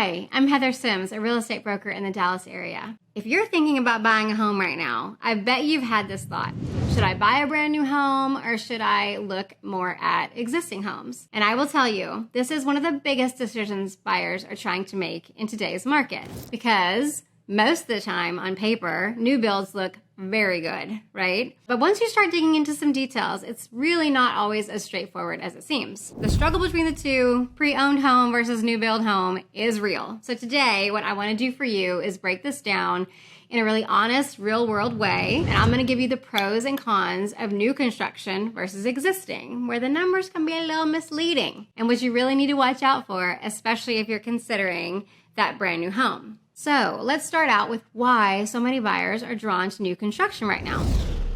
Hi, I'm Heather Sims, a real estate broker in the Dallas area. If you're thinking about buying a home right now, I bet you've had this thought. Should I buy a brand new home or should I look more at existing homes? And I will tell you, this is one of the biggest decisions buyers are trying to make in today's market because most of the time on paper, new builds look very good, right? But once you start digging into some details, it's really not always as straightforward as it seems. The struggle between the two, pre-owned home versus new build home, is real. So today, what I want to do for you is break this down in a really honest, real world way. And I'm going to give you the pros and cons of new construction versus existing, where the numbers can be a little misleading and what you really need to watch out for, especially if you're considering that brand new home. So let's start out with why so many buyers are drawn to new construction right now.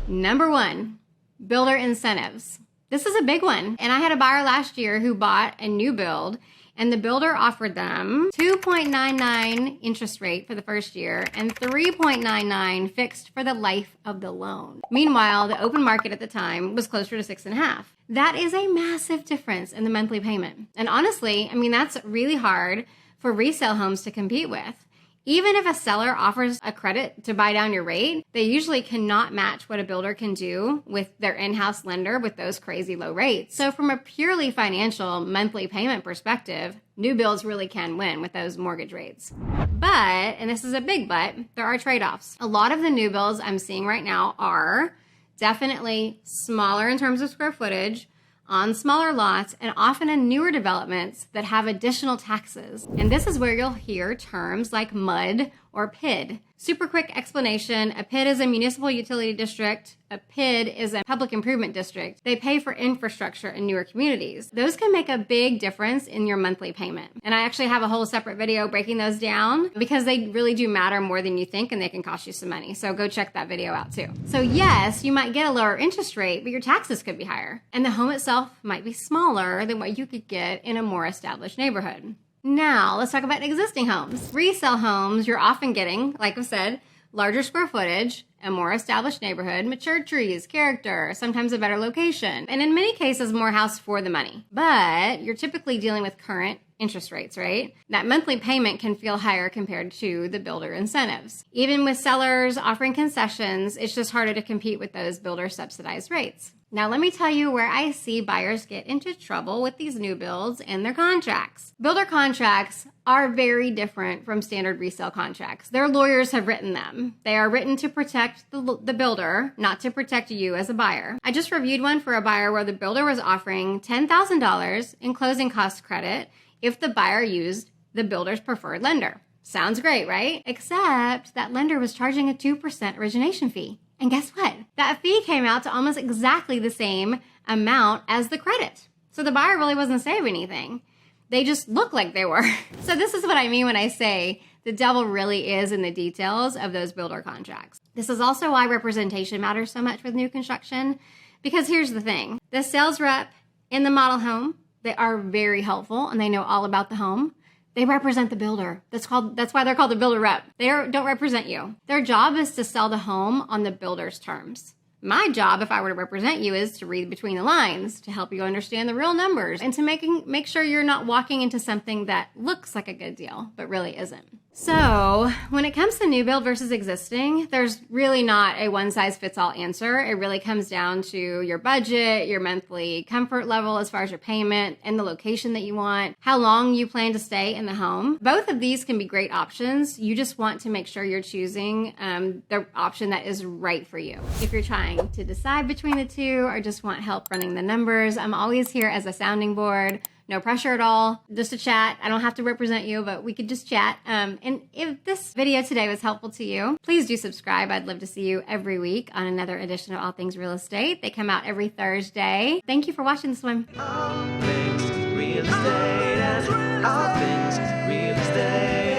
Number one, builder incentives. This is a big one. And I had a buyer last year who bought a new build and the builder offered them 2.99 interest rate for the first year and 3.99 fixed for the life of the loan. Meanwhile, the open market at the time was closer to 6.5. That is a massive difference in the monthly payment. And honestly, I mean, that's really hard for resale homes to compete with. Even if a seller offers a credit to buy down your rate, they usually cannot match what a builder can do with their in-house lender with those crazy low rates. So from a purely financial monthly payment perspective, new builds really can win with those mortgage rates. But, and this is a big but, there are trade-offs. A lot of the new builds I'm seeing right now are definitely smaller in terms of square footage, on smaller lots, and often in newer developments that have additional taxes. And this is where you'll hear terms like MUD or PID. Super quick explanation, a PID is a municipal utility district. A PID is a public improvement district. They pay for infrastructure in newer communities. Those can make a big difference in your monthly payment. And I actually have a whole separate video breaking those down because they really do matter more than you think and they can cost you some money. So go check that video out too. So yes, you might get a lower interest rate, but your taxes could be higher. And the home itself might be smaller than what you could get in a more established neighborhood. Now, let's talk about existing homes. Resale homes, you're often getting, like I said, larger square footage, a more established neighborhood, mature trees, character, sometimes a better location, and in many cases, more house for the money. But you're typically dealing with current interest rates, right? That monthly payment can feel higher compared to the builder incentives. Even with sellers offering concessions, it's just harder to compete with those builder subsidized rates. Now, let me tell you where I see buyers get into trouble with these new builds and their contracts. Builder contracts are very different from standard resale contracts. Their lawyers have written them. They are written to protect the builder, not to protect you as a buyer. I just reviewed one for a buyer where the builder was offering $10,000 in closing cost credit if the buyer used the builder's preferred lender. Sounds great, right? Except that lender was charging a 2% origination fee. And guess what? That fee came out to almost exactly the same amount as the credit. So the buyer really wasn't saving anything. They just looked like they were. So this is what I mean when I say the devil really is in the details of those builder contracts. This is also why representation matters so much with new construction, because here's the thing. The sales rep in the model home, they are very helpful and they know all about the home. They represent the builder. That's why they're called the builder rep. They don't represent you. Their job is to sell the home on the builder's terms. My job, if I were to represent you, is to read between the lines, to help you understand the real numbers, and to make sure you're not walking into something that looks like a good deal, but really isn't. So when it comes to new build versus existing, there's really not a one-size-fits-all answer. It really comes down to your budget, your monthly comfort level as far as your payment, and the location that you want, how long you plan to stay in the home. Both of these can be great options. You just want to make sure you're choosing the option that is right for you. If you're trying to decide between the two or just want help running the numbers, I'm always here as a sounding board. No pressure at all, just a chat. I don't have to represent you, but we could just chat. And if this video today was helpful to you, please do subscribe. I'd love to see you every week on another edition of All Things Real Estate. They come out every Thursday. Thank you for watching this one. All things real estate. All things real estate.